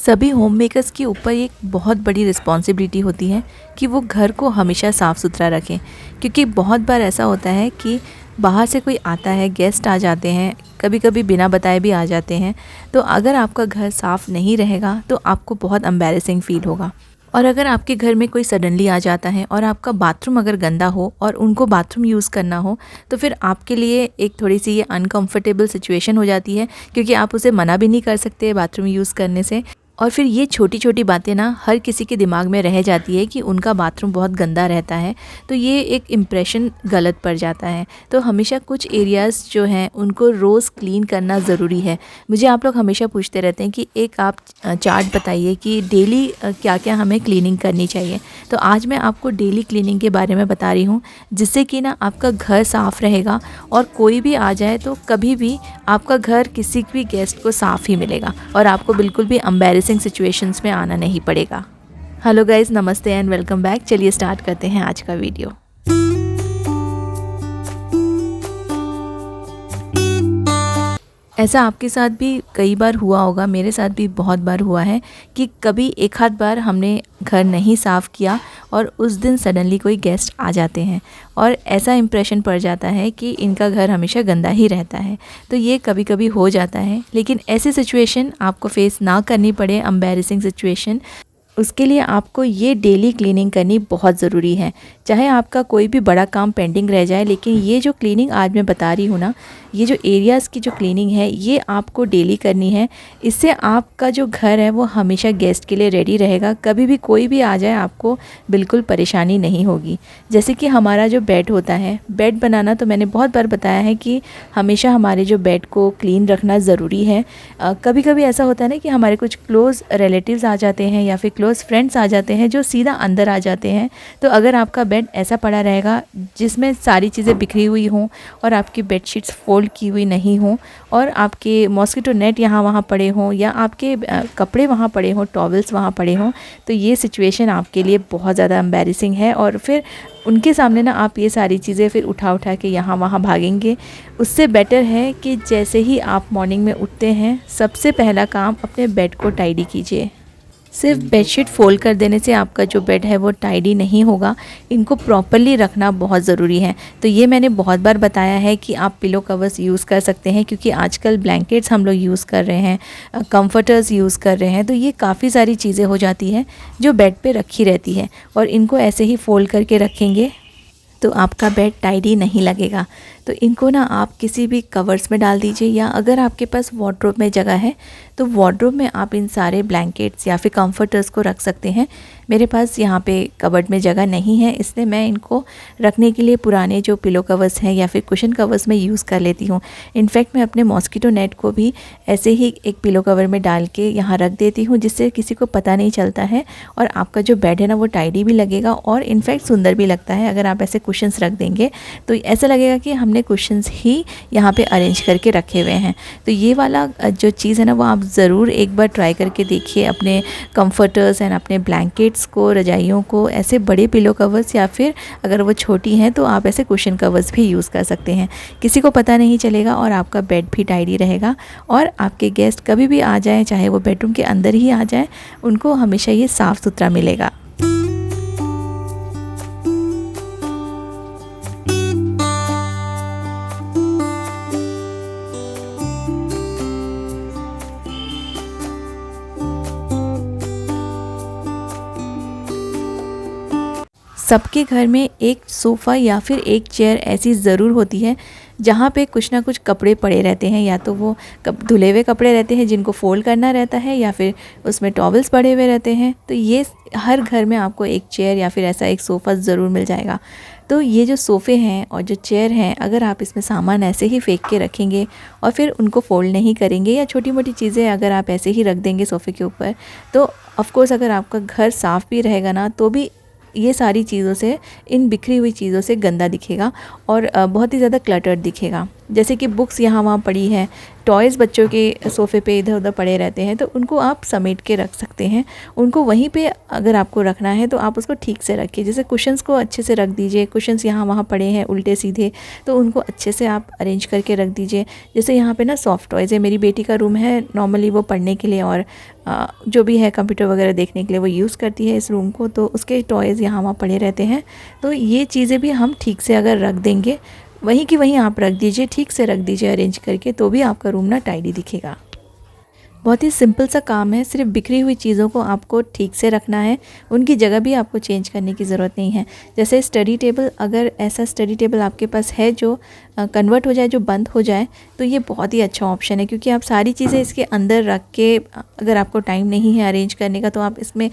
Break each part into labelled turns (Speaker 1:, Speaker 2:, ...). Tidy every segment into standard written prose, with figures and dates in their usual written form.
Speaker 1: सभी home makers के ऊपर एक बहुत बड़ी रिस्पॉन्सिबिलिटी होती है कि वो घर को हमेशा साफ़ सुथरा रखें, क्योंकि बहुत बार ऐसा होता है कि बाहर से कोई आता है, गेस्ट आ जाते हैं, कभी कभी बिना बताए भी आ जाते हैं। तो अगर आपका घर साफ़ नहीं रहेगा तो आपको बहुत एम्बैरेसिंग फ़ील होगा। और अगर आपके घर में कोई सडनली आ जाता है और आपका बाथरूम अगर गंदा हो और उनको बाथरूम यूज़ करना हो, तो फिर आपके लिए एक थोड़ी सी ये अनकंफर्टेबल सिचुएशन हो जाती है, क्योंकि आप उसे मना भी नहीं कर सकते बाथरूम यूज़ करने से। और फिर ये छोटी छोटी बातें ना हर किसी के दिमाग में रह जाती है कि उनका बाथरूम बहुत गंदा रहता है, तो ये एक इम्प्रेशन गलत पड़ जाता है। तो हमेशा कुछ एरियाज़ जो हैं उनको रोज़ क्लीन करना ज़रूरी है। मुझे आप लोग हमेशा पूछते रहते हैं कि एक आप चार्ट बताइए कि डेली क्या क्या हमें क्लीनिंग करनी चाहिए। तो आज मैं आपको डेली क्लीनिंग के बारे में बता रही हूँ, जिससे कि ना आपका घर साफ़ रहेगा और कोई भी आ जाए तो कभी भी आपका घर किसी भी गेस्ट को साफ़ ही मिलेगा और आपको बिल्कुल भी एम्बैरेसिंग सिचुएशंस में आना नहीं पड़ेगा। हेलो गाइस, नमस्ते एंड वेलकम बैक। चलिए स्टार्ट करते हैं आज का वीडियो। ऐसा आपके साथ भी कई बार हुआ होगा, मेरे साथ भी बहुत बार हुआ है कि कभी एक आध बार हमने घर नहीं साफ़ किया और उस दिन सडनली कोई गेस्ट आ जाते हैं और ऐसा इम्प्रेशन पड़ जाता है कि इनका घर हमेशा गंदा ही रहता है। तो ये कभी कभी हो जाता है, लेकिन ऐसी सिचुएशन आपको फेस ना करनी पड़े, एम्बैरेसिंग सिचुएशन, उसके लिए आपको ये डेली क्लीनिंग करनी बहुत ज़रूरी है। चाहे आपका कोई भी बड़ा काम पेंडिंग रह जाए, लेकिन ये जो क्लीनिंग आज मैं बता रही हूँ ना, ये जो एरियाज़ की जो क्लीनिंग है ये आपको डेली करनी है। इससे आपका जो घर है वो हमेशा गेस्ट के लिए रेडी रहेगा। कभी भी कोई भी आ जाए आपको बिल्कुल परेशानी नहीं होगी। जैसे कि हमारा जो बेड होता है, बेड बनाना तो मैंने बहुत बार बताया है कि हमेशा हमारे जो बेड को क्लीन रखना ज़रूरी है। कभी कभी ऐसा होता है ना कि हमारे कुछ क्लोज़ रिलेटिव्स आ जाते हैं या फिर क्लोज़ फ्रेंड्स आ जाते हैं जो सीधा अंदर आ जाते हैं। तो अगर आपका बेड ऐसा पड़ा रहेगा जिसमें सारी चीज़ें बिखरी हुई हों और आपकी बेडशीट्स फोल्ड की हुई नहीं हों और आपके मॉस्किटो नेट यहाँ वहाँ पड़े हों या आपके कपड़े वहाँ पड़े हों, टॉवल्स वहाँ पड़े हों, तो ये सिचुएशन आपके लिए बहुत ज़्यादा एम्बैरेसिंग है। और फिर उनके सामने ना आप ये सारी चीज़ें फिर उठा उठा के यहाँ वहाँ भागेंगे। उससे बेटर है कि जैसे ही आप मॉर्निंग में उठते हैं, सबसे पहला काम अपने बेड को टाइडी कीजिए। सिर्फ बेडशीट फोल्ड कर देने से आपका जो बेड है वो टाइडी नहीं होगा, इनको प्रॉपरली रखना बहुत ज़रूरी है। तो ये मैंने बहुत बार बताया है कि आप पिलो कवर्स यूज़ कर सकते हैं, क्योंकि आजकल ब्लैंकेट्स हम लोग यूज़ कर रहे हैं, कंफर्टर्स यूज़ कर रहे हैं, तो ये काफ़ी सारी चीज़ें हो जाती हैं जो बेड पे रखी रहती है और इनको ऐसे ही फोल्ड करके रखेंगे तो आपका बेड टाइडी नहीं लगेगा। तो इनको ना आप किसी भी कवर्स में डाल दीजिए, या अगर आपके पास वार्डरोब में जगह है तो वार्डरोब में आप इन सारे ब्लैंकेट्स या फिर कंफर्टर्स को रख सकते हैं। मेरे पास यहाँ पे कबर्ड में जगह नहीं है, इसलिए मैं इनको रखने के लिए पुराने जो पिलो कवर्स हैं या फिर कुशन कवर्स में यूज़ कर लेती हूँ। इनफैक्ट मैं अपने मॉस्किटो नेट को भी ऐसे ही एक पिलो कवर में डाल के यहाँ रख देती हूँ, जिससे किसी को पता नहीं चलता है और आपका जो बेड है ना वो टाइडी भी लगेगा और इनफैक्ट सुंदर भी लगता है। अगर आप ऐसे कुशन्स रख देंगे तो ऐसा लगेगा कि हमने कुशन्स ही यहाँ पे अरेंज करके रखे हुए हैं। तो ये वाला जो चीज़ है ना वो आप ज़रूर एक बार ट्राई करके देखिए। अपने कंफर्टर्स एंड अपने ब्लैंकेट्स को, रजाइयों को ऐसे बड़े पिलो कवर्स या फिर अगर वो छोटी हैं तो आप ऐसे कुशन कवर्स भी यूज़ कर सकते हैं। किसी को पता नहीं चलेगा और आपका बेड भी टाइडी रहेगा और आपके गेस्ट कभी भी आ जाएँ, चाहे वो बेडरूम के अंदर ही आ जाएँ, उनको हमेशा ये साफ़ सुथरा मिलेगा। सबके घर में एक सोफ़ा या फिर एक चेयर ऐसी ज़रूर होती है जहाँ पे कुछ ना कुछ कपड़े पड़े रहते हैं, या तो वो धुले हुए कपड़े रहते हैं जिनको फ़ोल्ड करना रहता है या फिर उसमें टॉवल्स पड़े हुए रहते हैं। तो ये हर घर में आपको एक चेयर या फिर ऐसा एक सोफ़ा ज़रूर मिल जाएगा। तो ये जो सोफ़े हैं और जो चेयर हैं, अगर आप इसमें सामान ऐसे ही फेंक के रखेंगे और फिर उनको फ़ोल्ड नहीं करेंगे या छोटी मोटी चीज़ें अगर आप ऐसे ही रख देंगे सोफ़े के ऊपर, तो ऑफ़कोर्स अगर आपका घर साफ़ भी रहेगा ना तो भी ये सारी चीज़ों से, इन बिखरी हुई चीज़ों से गंदा दिखेगा और बहुत ही ज़्यादा क्लटर्ड दिखेगा। जैसे कि बुक्स यहाँ वहाँ पड़ी है, टॉयज़ बच्चों के सोफ़े पे इधर उधर पड़े रहते हैं, तो उनको आप समेट के रख सकते हैं। उनको वहीं पे अगर आपको रखना है तो आप उसको ठीक से रखिए। जैसे कुशन्स को अच्छे से रख दीजिए, कुशन्स यहाँ वहाँ पड़े हैं उल्टे सीधे, तो उनको अच्छे से आप अरेंज करके रख दीजिए। जैसे यहाँ पे ना सॉफ्ट टॉयज़ है, मेरी बेटी का रूम है, नॉर्मली वो पढ़ने के लिए और जो भी है कंप्यूटर वगैरह देखने के लिए वो यूज़ करती है इस रूम को, तो उसके टॉयज़ यहाँ वहाँ पड़े रहते हैं। तो ये चीज़ें भी हम ठीक से अगर रख देंगे, वहीं की वहीं आप रख दीजिए, ठीक से रख दीजिए अरेंज करके, तो भी आपका रूम ना टाइडी दिखेगा। बहुत ही सिंपल सा काम है, सिर्फ बिखरी हुई चीज़ों को आपको ठीक से रखना है, उनकी जगह भी आपको चेंज करने की ज़रूरत नहीं है। जैसे स्टडी टेबल, अगर ऐसा स्टडी टेबल आपके पास है जो कन्वर्ट हो जाए, जो बंद हो जाए, तो ये बहुत ही अच्छा ऑप्शन है, क्योंकि आप सारी चीज़ें इसके अंदर रख के, अगर आपको टाइम नहीं है अरेंज करने का, तो आप इसमें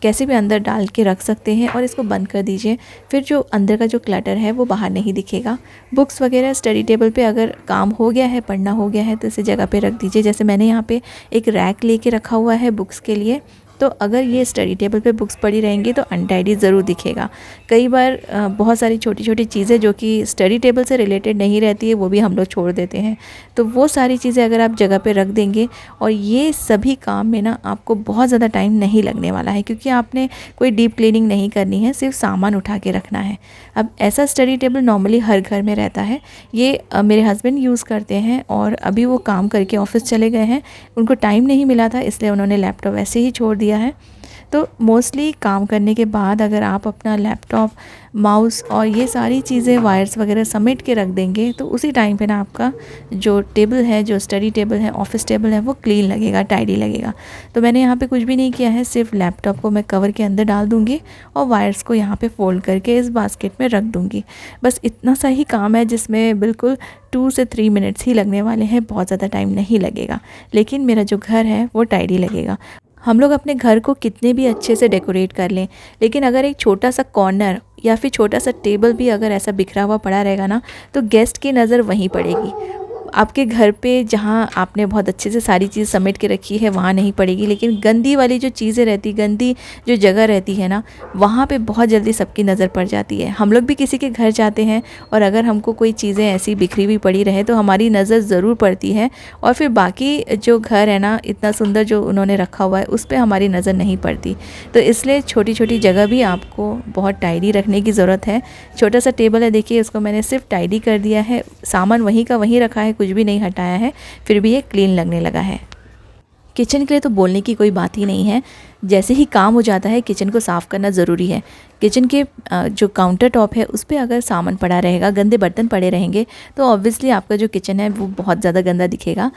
Speaker 1: कैसे भी अंदर डाल के रख सकते हैं और इसको बंद कर दीजिए। फिर जो अंदर का जो क्लटर है वो बाहर नहीं दिखेगा। बुक्स वगैरह स्टडी टेबल पे अगर काम हो गया है, पढ़ना हो गया है, तो इसे जगह पे रख दीजिए। जैसे मैंने यहाँ पे एक रैक लेके रखा हुआ है बुक्स के लिए, तो अगर ये स्टडी टेबल पे बुक्स पड़ी रहेंगी तो अनटाइडी ज़रूर दिखेगा। कई बार बहुत सारी छोटी छोटी चीज़ें जो कि स्टडी टेबल से रिलेटेड नहीं रहती है, वो भी हम लोग छोड़ देते हैं। तो वो सारी चीज़ें अगर आप जगह पे रख देंगे, और ये सभी काम में ना आपको बहुत ज़्यादा टाइम नहीं लगने वाला है, क्योंकि आपने कोई डीप क्लीनिंग नहीं करनी है, सिर्फ सामान उठा के रखना है। अब ऐसा स्टडी टेबल नॉर्मली हर घर में रहता है। ये मेरे हस्बैंड यूज़ करते हैं, और अभी वो काम करके ऑफिस चले गए हैं, उनको टाइम नहीं मिला था, इसलिए उन्होंने लैपटॉप ऐसे ही छोड़ दिया है। तो मोस्टली काम करने के बाद अगर आप अपना लैपटॉप, माउस और ये सारी चीज़ें, वायर्स वगैरह समेट के रख देंगे, तो उसी टाइम पे ना आपका जो टेबल है, जो स्टडी टेबल है, ऑफिस टेबल है, वो क्लीन लगेगा, टाइडी लगेगा। तो मैंने यहाँ पे कुछ भी नहीं किया है, सिर्फ लैपटॉप को मैं कवर के अंदर डाल दूँगी और वायर्स को यहाँ पे फोल्ड करके इस बास्केट में रख दूँगी। बस इतना सा ही काम है, जिसमें बिल्कुल 2 से 3 मिनट्स ही लगने वाले हैं, बहुत ज़्यादा टाइम नहीं लगेगा, लेकिन मेरा जो घर है वो टाइडी लगेगा। हम लोग अपने घर को कितने भी अच्छे से डेकोरेट कर लें, लेकिन अगर एक छोटा सा कॉर्नर या फिर छोटा सा टेबल भी अगर ऐसा बिखरा हुआ पड़ा रहेगा ना, तो गेस्ट की नज़र वहीं पड़ेगी। आपके घर पे जहाँ आपने बहुत अच्छे से सारी चीज़ समेट के रखी है वहाँ नहीं पड़ेगी, लेकिन गंदी वाली जो चीज़ें रहती, गंदी जो जगह रहती है ना, वहाँ पे बहुत जल्दी सबकी नज़र पड़ जाती है। हम लोग भी किसी के घर जाते हैं, और अगर हमको कोई चीज़ें ऐसी बिखरी हुई पड़ी रहे तो हमारी नज़र ज़रूर पड़ती है, और फिर बाकी जो घर है ना, इतना सुंदर जो उन्होंने रखा हुआ है, उस पर हमारी नज़र नहीं पड़ती। तो इसलिए छोटी छोटी जगह भी आपको बहुत टाइडी रखने की ज़रूरत है। छोटा सा टेबल है, देखिए, उसको मैंने सिर्फ टाइडी कर दिया है, सामान वहीं का वहीं रखा है, कुछ भी नहीं हटाया है, फिर भी ये क्लीन लगने लगा है। किचन के लिए तो बोलने की कोई बात ही नहीं है। जैसे ही काम हो जाता है, किचन को साफ़ करना ज़रूरी है। किचन के जो काउंटर टॉप है, उस पर अगर सामान पड़ा रहेगा, गंदे बर्तन पड़े रहेंगे, तो ऑब्वियसली आपका जो किचन है वो बहुत ज़्यादा गंदा दिखेगा।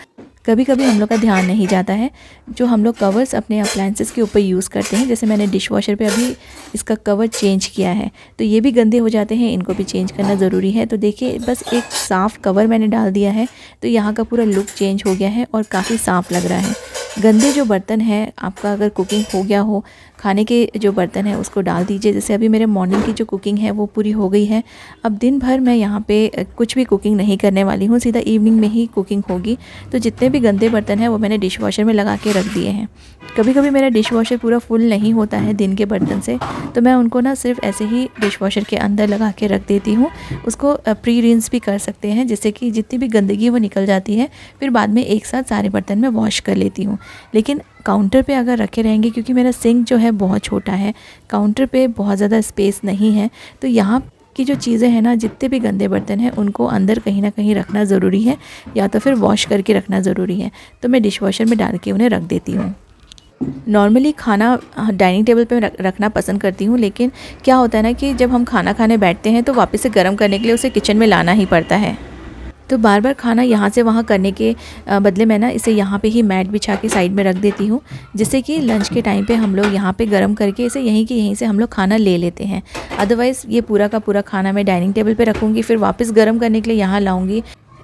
Speaker 1: कभी कभी हम लोग का ध्यान नहीं जाता है, जो हम लोग कवर्स अपने अप्लायंसेस के ऊपर यूज़ करते हैं, जैसे मैंने डिश वॉशर पे अभी इसका कवर चेंज किया है, तो ये भी गंदे हो जाते हैं, इनको भी चेंज करना ज़रूरी है। तो देखिए, बस एक साफ़ कवर मैंने डाल दिया है, तो यहाँ का पूरा लुक चेंज हो गया है और काफ़ी साफ़ लग रहा है। गंदे जो बर्तन हैं, आपका अगर कुकिंग हो गया हो, खाने के जो बर्तन हैं उसको डाल दीजिए। जैसे अभी मेरे मॉर्निंग की जो कुकिंग है वो पूरी हो गई है। अब दिन भर मैं यहाँ पे कुछ भी कुकिंग नहीं करने वाली हूँ, सीधा इवनिंग में ही कुकिंग होगी। तो जितने भी गंदे बर्तन हैं वो मैंने डिश वॉशर में लगा के रख दिए हैं। कभी कभी मेरा डिश वॉशर पूरा फुल नहीं होता है दिन के बर्तन से, तो मैं उनको ना सिर्फ ऐसे ही डिश वॉशर के अंदर लगा के रख देती हूँ। उसको प्री रिंस भी कर सकते हैं, जिससे कि जितनी भी गंदगी वो निकल जाती है, फिर बाद में एक साथ सारे बर्तन में वॉश कर लेती हूँ। लेकिन काउंटर पे अगर रखे रहेंगे, क्योंकि मेरा सिंक जो है बहुत छोटा है, काउंटर पे बहुत ज़्यादा स्पेस नहीं है, तो यहाँ की जो चीज़ें हैं ना, जितने भी गंदे बर्तन हैं उनको अंदर कहीं ना कहीं रखना ज़रूरी है, या तो फिर वॉश करके रखना ज़रूरी है। तो मैं डिश वॉशर में डाल के उन्हें रख देती हूँ। नॉर्मली खाना डाइनिंग टेबल पे रखना पसंद करती हूँ, लेकिन क्या होता है ना कि जब हम खाना खाने बैठते हैं तो वापस से गर्म करने के लिए उसे किचन में लाना ही पड़ता है। तो बार बार खाना यहाँ से वहाँ करने के बदले मैं ना इसे यहाँ पे ही मैट बिछा के साइड में रख देती हूँ, जिससे कि लंच के टाइम पे हम लोग यहाँ पे गर्म करके इसे यहीं से हम लोग खाना ले लेते हैं। अदरवाइज़ ये पूरा का पूरा खाना मैं डाइनिंग टेबल पे रखूँगी, फिर वापस गर्म करने के लिए यहाँ लाऊँगी।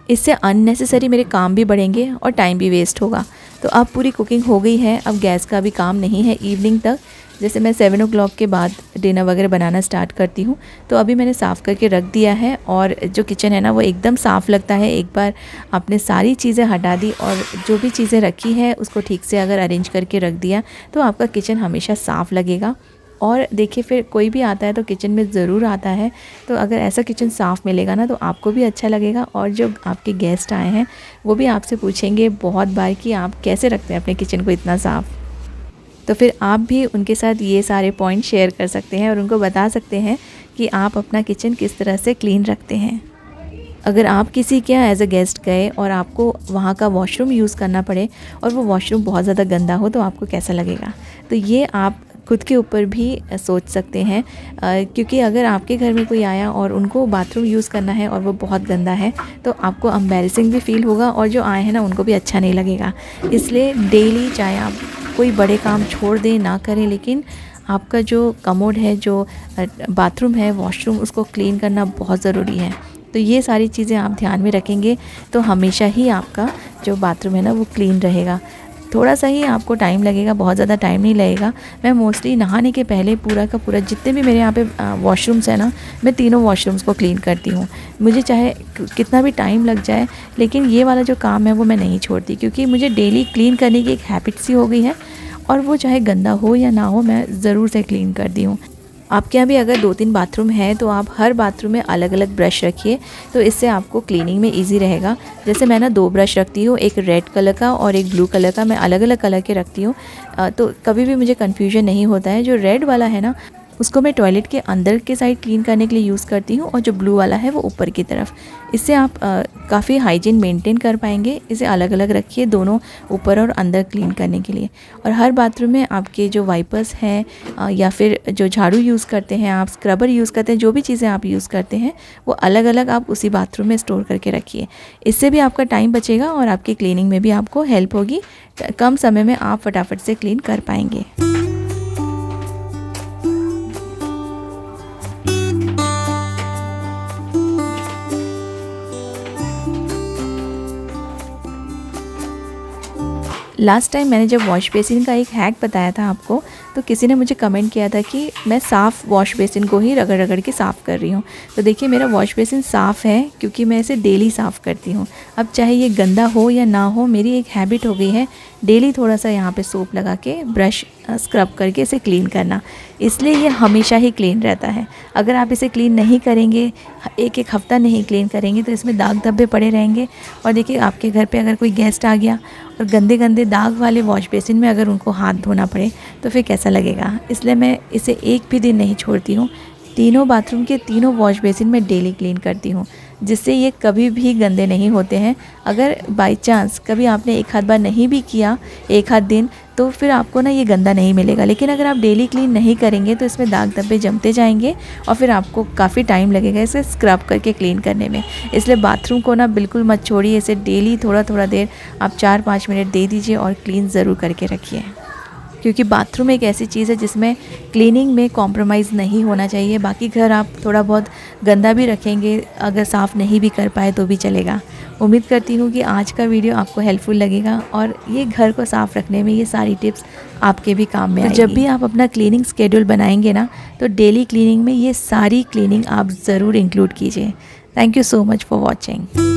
Speaker 1: इससे अननेसेसरी मेरे काम भी बढ़ेंगे और टाइम भी वेस्ट होगा। तो अब पूरी कुकिंग हो गई है, अब गैस का भी काम नहीं है इवनिंग तक। जैसे मैं 7 o'clock के बाद डिनर वगैरह बनाना स्टार्ट करती हूँ, तो अभी मैंने साफ़ करके रख दिया है। और जो किचन है ना, वो एकदम साफ़ लगता है। एक बार आपने सारी चीज़ें हटा दी और जो भी चीज़ें रखी है उसको ठीक से अगर अरेंज करके रख दिया, तो आपका किचन हमेशा साफ़ लगेगा। और देखिए फिर कोई भी आता है तो किचन में ज़रूर आता है, तो अगर ऐसा किचन साफ़ मिलेगा ना तो आपको भी अच्छा लगेगा और जो आपके गेस्ट आए हैं वो भी आपसे पूछेंगे बहुत बार कि आप कैसे रखते हैं अपने किचन को इतना साफ़। तो फिर आप भी उनके साथ ये सारे पॉइंट शेयर कर सकते हैं और उनको बता सकते हैं कि आप अपना किचन किस तरह से क्लीन रखते हैं। अगर आप किसी के यहाँ एज अ गेस्ट गए और आपको वहाँ का वॉशरूम यूज़ करना पड़े और वो वॉशरूम बहुत ज़्यादा गंदा हो तो आपको कैसा लगेगा। तो ये आप खुद के ऊपर भी सोच सकते हैं, क्योंकि अगर आपके घर में कोई आया और उनको बाथरूम यूज़ करना है और वो बहुत गंदा है तो आपको एम्बैरेसिंग भी फ़ील होगा और जो आए हैं ना उनको भी अच्छा नहीं लगेगा। इसलिए डेली चाहे आप कोई बड़े काम छोड़ दें ना करें, लेकिन आपका जो कमोड है, जो बाथरूम है, वॉशरूम, उसको क्लीन करना बहुत ज़रूरी है। तो ये सारी चीज़ें आप ध्यान में रखेंगे तो हमेशा ही आपका जो बाथरूम है ना वो क्लीन रहेगा। थोड़ा सा ही आपको टाइम लगेगा, बहुत ज़्यादा टाइम नहीं लगेगा। मैं मोस्टली नहाने के पहले पूरा का पूरा जितने भी मेरे यहाँ पे वॉशरूम्स हैं ना, मैं तीनों वॉशरूम्स को क्लीन करती हूँ। मुझे चाहे कितना भी टाइम लग जाए, लेकिन ये वाला जो काम है वो मैं नहीं छोड़ती, क्योंकि मुझे डेली क्लीन करने की एक हैबिट सी हो गई है और वो चाहे गंदा हो या ना हो मैं ज़रूर से क्लीन करती हूँ। आपके यहाँ भी अगर 2-3 बाथरूम है तो आप हर बाथरूम में अलग अलग ब्रश रखिए, तो इससे आपको क्लीनिंग में इजी रहेगा। जैसे मैं ना 2 ब्रश रखती हूँ, एक रेड कलर का और एक ब्लू कलर का, मैं अलग अलग कलर के रखती हूँ, तो कभी भी मुझे कन्फ्यूजन नहीं होता है। जो रेड वाला है ना उसको मैं टॉयलेट के अंदर के साइड क्लीन करने के लिए यूज़ करती हूँ और जो ब्लू वाला है वो ऊपर की तरफ। इससे आप काफ़ी हाइजीन मेंटेन कर पाएंगे। इसे अलग अलग रखिए दोनों, ऊपर और अंदर क्लीन करने के लिए। और हर बाथरूम में आपके जो वाइपर्स हैं या फिर जो झाड़ू यूज़ करते हैं, आप स्क्रबर यूज़ करते हैं, जो भी चीज़ें आप यूज़ करते हैं वो अलग अलग आप उसी बाथरूम में स्टोर करके रखिए। इससे भी आपका टाइम बचेगा और आपकी क्लीनिंग में भी आपको हेल्प होगी। कम समय में आप फटाफट से क्लीन कर पाएंगे। लास्ट टाइम मैंने जब वॉश बेसिन का एक हैक बताया था आपको, तो किसी ने मुझे कमेंट किया था कि मैं साफ़ वॉश बेसिन को ही रगड़ रगड़ के साफ़ कर रही हूँ। तो देखिए मेरा वॉश बेसिन साफ़ है क्योंकि मैं इसे डेली साफ़ करती हूँ। अब चाहे ये गंदा हो या ना हो, मेरी एक हैबिट हो गई है डेली थोड़ा सा यहाँ पे सोप लगा के ब्रश स्क्रब करके इसे क्लीन करना, इसलिए ये हमेशा ही क्लीन रहता है। अगर आप इसे क्लीन नहीं करेंगे, एक हफ़्ता नहीं क्लीन करेंगे, तो इसमें दाग धब्बे पड़े रहेंगे। और देखिए आपके घर पे अगर कोई गेस्ट आ गया और गंदे गंदे दाग वाले वॉश बेसिन में अगर उनको हाथ धोना पड़े तो फिर कैसा लगेगा। इसलिए मैं इसे एक भी दिन नहीं छोड़ती हूँ। तीनों बाथरूम के तीनों वॉश बेसिन में डेली क्लीन करती हूँ, जिससे ये कभी भी गंदे नहीं होते हैं। अगर बाय चांस कभी आपने एक आध बार नहीं भी किया, एक आध दिन, तो फिर आपको ना ये गंदा नहीं मिलेगा। लेकिन अगर आप डेली क्लीन नहीं करेंगे तो इसमें दाग धब्बे जमते जाएंगे और फिर आपको काफ़ी टाइम लगेगा इसे स्क्रब करके क्लीन करने में। इसलिए बाथरूम को ना बिल्कुल मत छोड़िए, इसे डेली थोड़ा थोड़ा देर आप 4-5 मिनट दे दीजिए और क्लीन ज़रूर करके रखिए, क्योंकि बाथरूम एक ऐसी चीज़ है जिसमें क्लीनिंग में कॉम्प्रोमाइज़ नहीं होना चाहिए। बाकी घर आप थोड़ा बहुत गंदा भी रखेंगे, अगर साफ़ नहीं भी कर पाए तो भी चलेगा। उम्मीद करती हूँ कि आज का वीडियो आपको हेल्पफुल लगेगा और ये घर को साफ़ रखने में ये सारी टिप्स आपके भी काम में आएगी। जब भी आप अपना क्लीनिंग स्केड्यूल बनाएंगे ना, तो डेली क्लीनिंग में ये सारी क्लीनिंग आप ज़रूर इंक्लूड कीजिए। Thank you so much for watching.